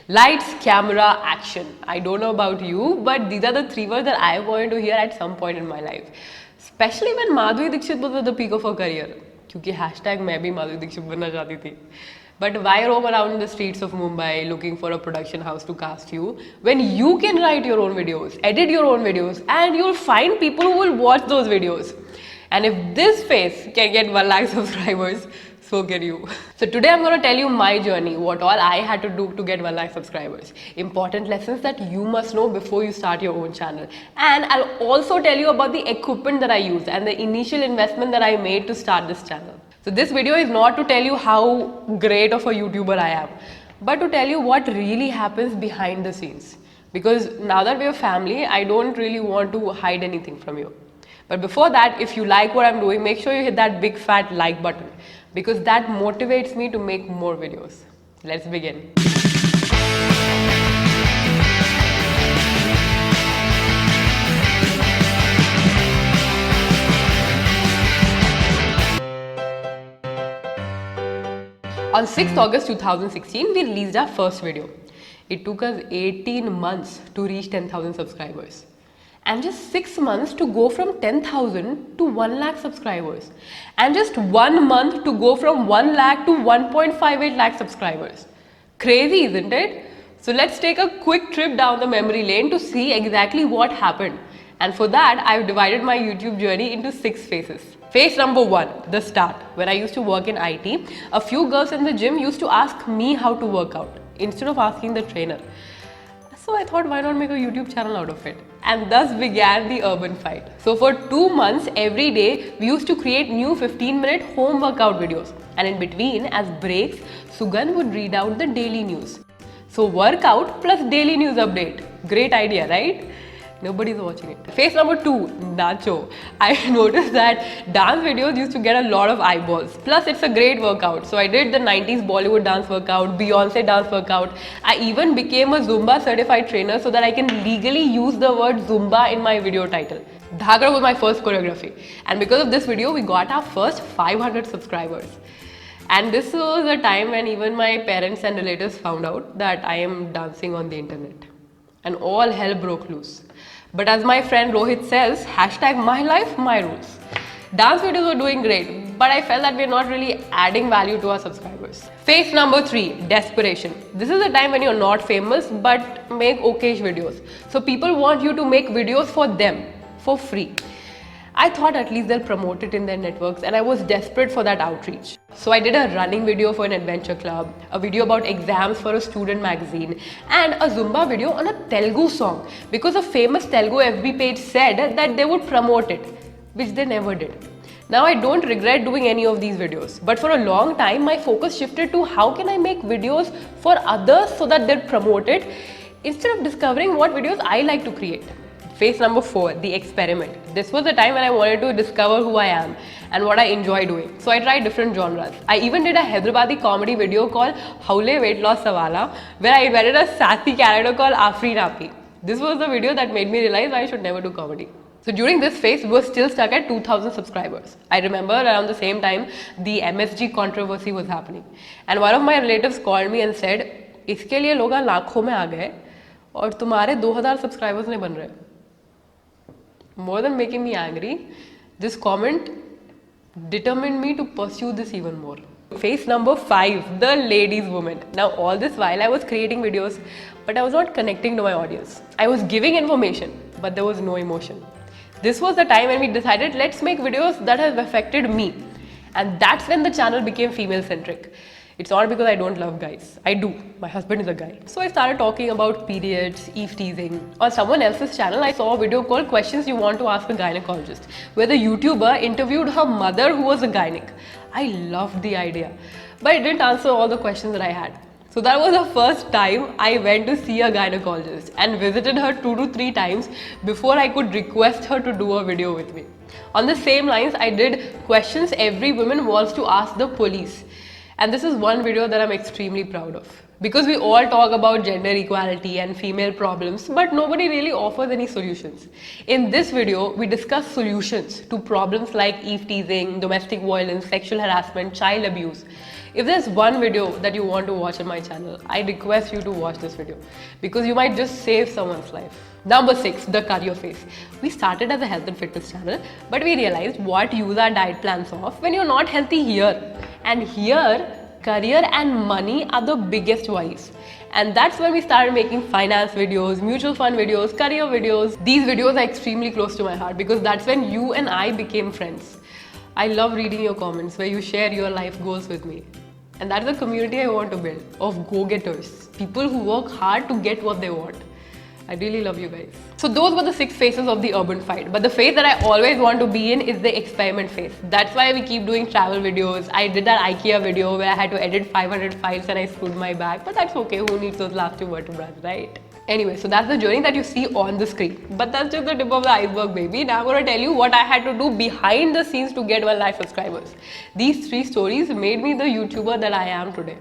Lights, camera, action. I don't know about you, but these are the three words that I wanted to hear at some point in my life. Especially when Madhuri Dixit was at the peak of her career. क्योंकि hashtag मैं भी Madhuri Dixit बनना चाहती थी. But why roam around in the streets of Mumbai looking for a production house to cast you when you can write your own videos, edit your own videos, and you'll find people who will watch those videos. And if this face can get 1 lakh subscribers, so can you. So today I'm going to tell you my journey, what all I had to do to get 1 lakh subscribers. Important lessons that you must know before you start your own channel. And I'll also tell you about the equipment that I used and the initial investment that I made to start this channel. So this video is not to tell you how great of a YouTuber I am, but to tell you what really happens behind the scenes. Because now that we're family, I don't really want to hide anything from you. But before that, if you like what I'm doing, make sure you hit that big fat like button because that motivates me to make more videos. Let's begin. On 6th August 2016, we released our first video. It took us 18 months to reach 10,000 subscribers. And just 6 months to go from 10,000 to 1 lakh subscribers. And just 1 month to go from 1 lakh to 1.58 lakh subscribers. Crazy, isn't it? So let's take a quick trip down the memory lane to see exactly what happened. And for that, I've divided my YouTube journey into 6 phases. Phase number 1, the start. When I used to work in IT, a few girls in the gym used to ask me how to work out instead of asking the trainer. So I thought, why not make a YouTube channel out of it? And thus began the urban fight. So for 2 months, every day, we used to create new 15-minute home workout videos. And in between, as breaks, Sugandh would read out the daily news. So workout plus daily news update. Great idea, right? Nobody's watching it. Phase number 2, Nacho. I noticed that dance videos used to get a lot of eyeballs. Plus, it's a great workout. So I did the 90s Bollywood dance workout, Beyonce dance workout. I even became a Zumba certified trainer so that I can legally use the word Zumba in my video title. Dhagra was my first choreography. And because of this video, we got our first 500 subscribers. And this was a time when even my parents and relatives found out that I am dancing on the internet. And all hell broke loose. But as my friend Rohit says, hashtag my life, my rules. Dance videos were doing great, but I felt that we're not really adding value to our subscribers. Phase number 3, desperation. This is a time when you're not famous, but make okay videos. So people want you to make videos for them, for free. I thought at least they'll promote it in their networks and I was desperate for that outreach. So I did a running video for an adventure club, a video about exams for a student magazine and a Zumba video on a Telugu song because a famous Telugu FB page said that they would promote it, which they never did. Now I don't regret doing any of these videos, but for a long time my focus shifted to how can I make videos for others so that they'll promote it instead of discovering what videos I like to create. Phase number 4, the experiment. This was the time when I wanted to discover who I am and what I enjoy doing. So I tried different genres. I even did a Hyderabadi comedy video called Haule Weight Loss Sawala, where I invented a sassy character called Afri Napi. This was the video that made me realize I should never do comedy. So during this phase, we were still stuck at 2,000 subscribers. I remember around the same time, the MSG controversy was happening. And one of my relatives called me and said, इसके लिए लोग लाखों में आ गए और तुम्हारे 2,000 subscribers नहीं बन रहे. More than making me angry, this comment determined me to pursue this even more. Phase number 5, the ladies woman. Now all this while I was creating videos, but I was not connecting to my audience. I was giving information, but there was no emotion. This was the time when we decided let's make videos that have affected me. And that's when the channel became female centric. It's not because I don't love guys. I do. My husband is a guy. So I started talking about periods, eve teasing. On someone else's channel, I saw a video called Questions You Want to Ask a Gynecologist, where the YouTuber interviewed her mother who was a gynec. I loved the idea, but it didn't answer all the questions that I had. So that was the first time I went to see a gynecologist and visited her 2 to 3 times before I could request her to do a video with me. On the same lines, I did questions every woman wants to ask the police. And this is one video that I'm extremely proud of. Because we all talk about gender equality and female problems, but nobody really offers any solutions. In this video, we discuss solutions to problems like eve teasing, domestic violence, sexual harassment, child abuse. If there's one video that you want to watch on my channel, I request you to watch this video because you might just save someone's life. Number 6, the career phase. We started as a health and fitness channel, but we realized what use our diet plans of when you're not healthy here. And here, career and money are the biggest worries. And that's when we started making finance videos, mutual fund videos, career videos. These videos are extremely close to my heart because that's when you and I became friends. I love reading your comments where you share your life goals with me. And that's the community I want to build of go-getters, people who work hard to get what they want. I really love you guys. So those were the 6 phases of the urban fight. But the phase that I always want to be in is the experiment phase. That's why we keep doing travel videos. I did that IKEA video where I had to edit 500 files and I screwed my back. But that's okay. Who needs those last 2 vertebrae, right? Anyway, so that's the journey that you see on the screen. But that's just the tip of the iceberg, baby. Now I'm going to tell you what I had to do behind the scenes to get 1 lakh subscribers. These 3 stories made me the YouTuber that I am today.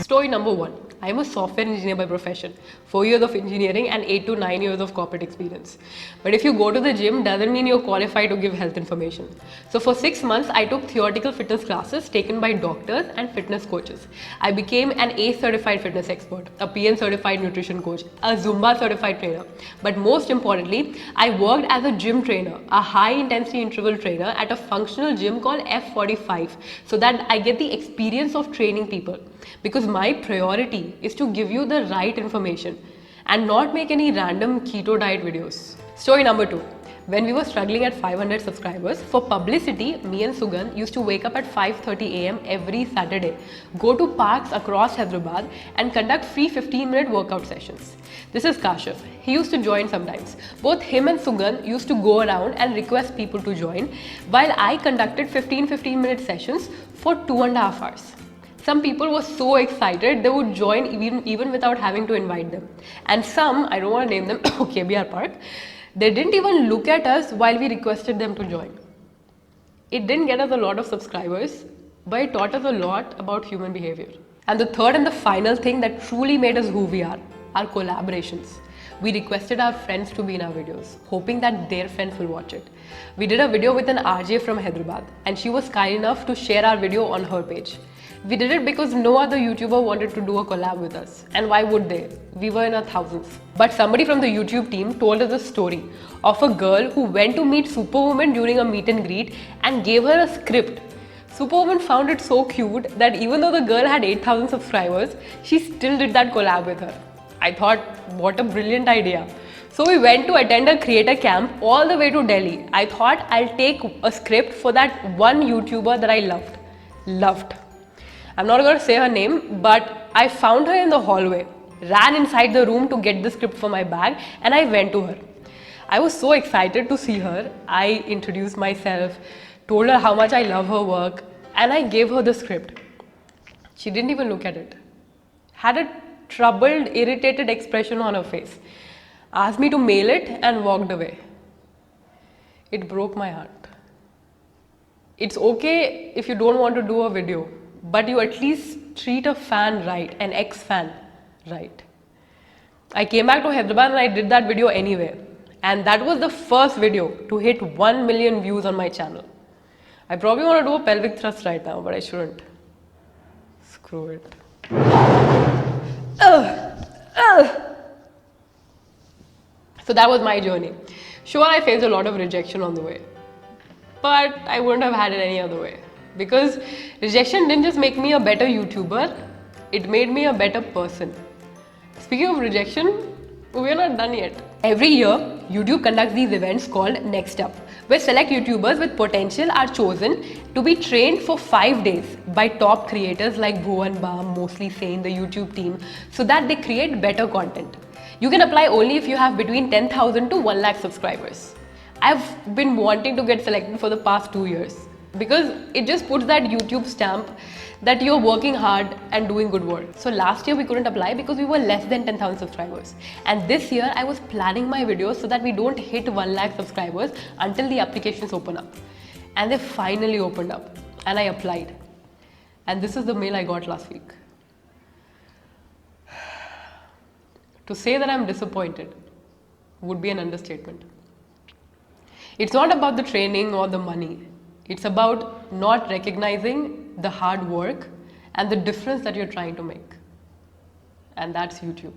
Story number 1. I am a software engineer by profession, 4 years of engineering and 8 to 9 years of corporate experience. But if you go to the gym, doesn't mean you're qualified to give health information. So for 6 months, I took theoretical fitness classes taken by doctors and fitness coaches. I became an ACE certified fitness expert, a PM certified nutrition coach, a Zumba certified trainer. But most importantly, I worked as a gym trainer, a high intensity interval trainer at a functional gym called F45, so that I get the experience of training people. Because my priority is to give you the right information and not make any random keto diet videos. Story number 2. When we were struggling at 500 subscribers, for publicity, me and Sugan used to wake up at 5:30 am every Saturday, go to parks across Hyderabad and conduct free 15-minute workout sessions. This is Kashif. He used to join sometimes. Both him and Sugan used to go around and request people to join, while I conducted 15-minute sessions for 2.5 hours. Some people were so excited they would join even without having to invite them. And some, I don't want to name them, KBR Park, they didn't even look at us while we requested them to join. It didn't get us a lot of subscribers, but it taught us a lot about human behavior. And the third and the final thing that truly made us who we are collaborations. We requested our friends to be in our videos, hoping that their friends will watch it. We did a video with an RJ from Hyderabad, and she was kind enough to share our video on her page. We did it because no other YouTuber wanted to do a collab with us. And why would they? We were in our thousands. But somebody from the YouTube team told us a story of a girl who went to meet Superwoman during a meet and greet and gave her a script. Superwoman found it so cute that even though the girl had 8,000 subscribers, she still did that collab with her. I thought, what a brilliant idea. So we went to attend a creator camp all the way to Delhi. I thought I'll take a script for that one YouTuber that I loved. I'm not going to say her name, but I found her in the hallway, ran inside the room to get the script for my bag, and I went to her. I was so excited to see her. I introduced myself, told her how much I love her work, and I gave her the script. She didn't even look at it. Had a troubled, irritated expression on her face. Asked me to mail it and walked away. It broke my heart. It's okay if you don't want to do a video, but you at least treat a fan right, an ex-fan right. I came back to Hyderabad and I did that video anyway. And that was the first video to hit 1 million views on my channel. I probably want to do a pelvic thrust right now, but I shouldn't. Screw it. So that was my journey. Sure, I faced a lot of rejection on the way, but I wouldn't have had it any other way. Because rejection didn't just make me a better YouTuber, it made me a better person. Speaking of rejection, we're not done yet. Every year, YouTube conducts these events called Next Up, where select YouTubers with potential are chosen to be trained for 5 days by top creators like Bhuvan Bam, mostly Sane, the YouTube team, so that they create better content. You can apply only if you have between 10,000 to 1 lakh subscribers. I've been wanting to get selected for the past 2 years because it just puts that YouTube stamp that you're working hard and doing good work. So last year we couldn't apply because we were less than 10,000 subscribers. And this year I was planning my videos so that we don't hit 1 lakh subscribers until the applications open up. And they finally opened up and I applied. And this is the mail I got last week. To say that I'm disappointed would be an understatement. It's not about the training or the money. It's about not recognizing the hard work and the difference that you're trying to make. And that's YouTube.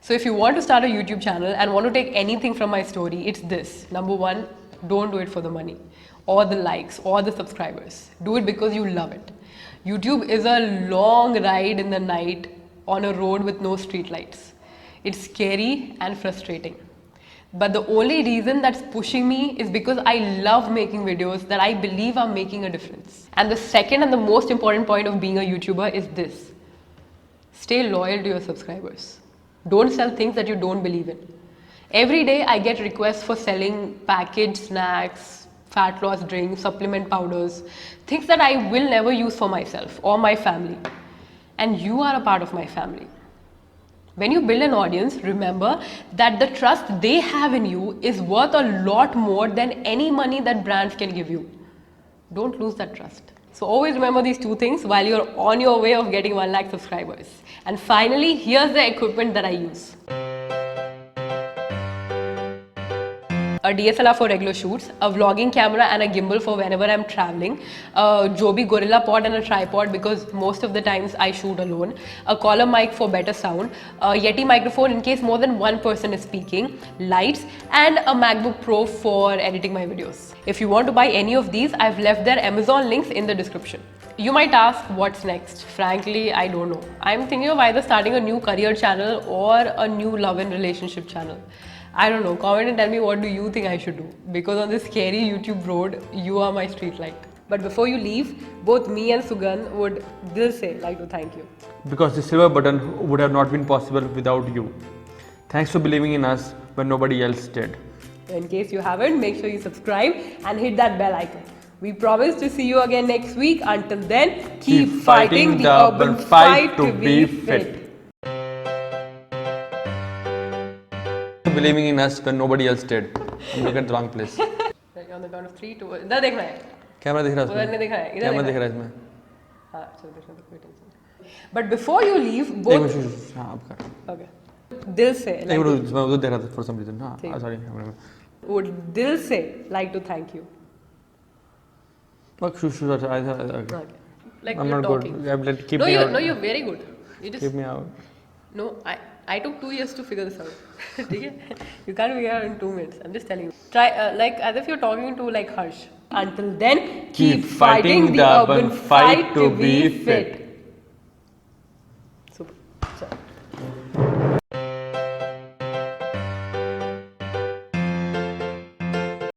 So if you want to start a YouTube channel and want to take anything from my story, it's this. Number one, don't do it for the money or the likes or the subscribers. Do it because you love it. YouTube is a long ride in the night on a road with no street lights. It's scary and frustrating. But the only reason that's pushing me is because I love making videos that I believe are making a difference. And the second and the most important point of being a YouTuber is this. Stay loyal to your subscribers. Don't sell things that you don't believe in. Every day I get requests for selling packaged snacks, fat loss drinks, supplement powders, things that I will never use for myself or my family. And you are a part of my family. When you build an audience, remember that the trust they have in you is worth a lot more than any money that brands can give you. Don't lose that trust. So always remember these two things while you're on your way of getting 1 lakh subscribers. And finally, here's the equipment that I use. A DSLR for regular shoots, a vlogging camera and a gimbal for whenever I'm traveling, a Joby Gorilla Pod and a tripod because most of the times I shoot alone, a collar mic for better sound, a Yeti microphone in case more than one person is speaking, lights, and a MacBook Pro for editing my videos. If you want to buy any of these, I've left their Amazon links in the description. You might ask what's next. Frankly, I don't know. I'm thinking of either starting a new career channel or a new love and relationship channel. I don't know, comment and tell me what do you think I should do, because on this scary YouTube road, you are my street light. But before you leave, both me and Sugan would like to thank you. Because the silver button would have not been possible without you. Thanks for believing in us when nobody else did. In case you haven't, make sure you subscribe and hit that bell icon. We promise to see you again next week. Until then, keep fighting the urban fight to be fit. Believing in us when nobody else did. I'm looking at the wrong place. Right, on the count of 3, 2, 1. इधर देखना है. Camera दिख रहा है उधर नहीं दिख रहा है. इधर कैमरा दिख रहा है इसमें. हाँ, चलो देखना तो कोई tension. But before you leave, both. हाँ आप कर. Okay. दिल से. एक मिनट मैं उधर देख रहा था for some reason. हाँ sorry. Would दिल से like to thank you. Fuck shoot. Okay. Like I'm you're not talking. good. Keep me out. No, you're very good. You just. Keep me out. No, I took 2 years to figure this out. Okay? You can't figure it out in 2 minutes. I'm just telling you. Try like as if you're talking to like Harsh. Until then, keep fighting the urban fight to be fit.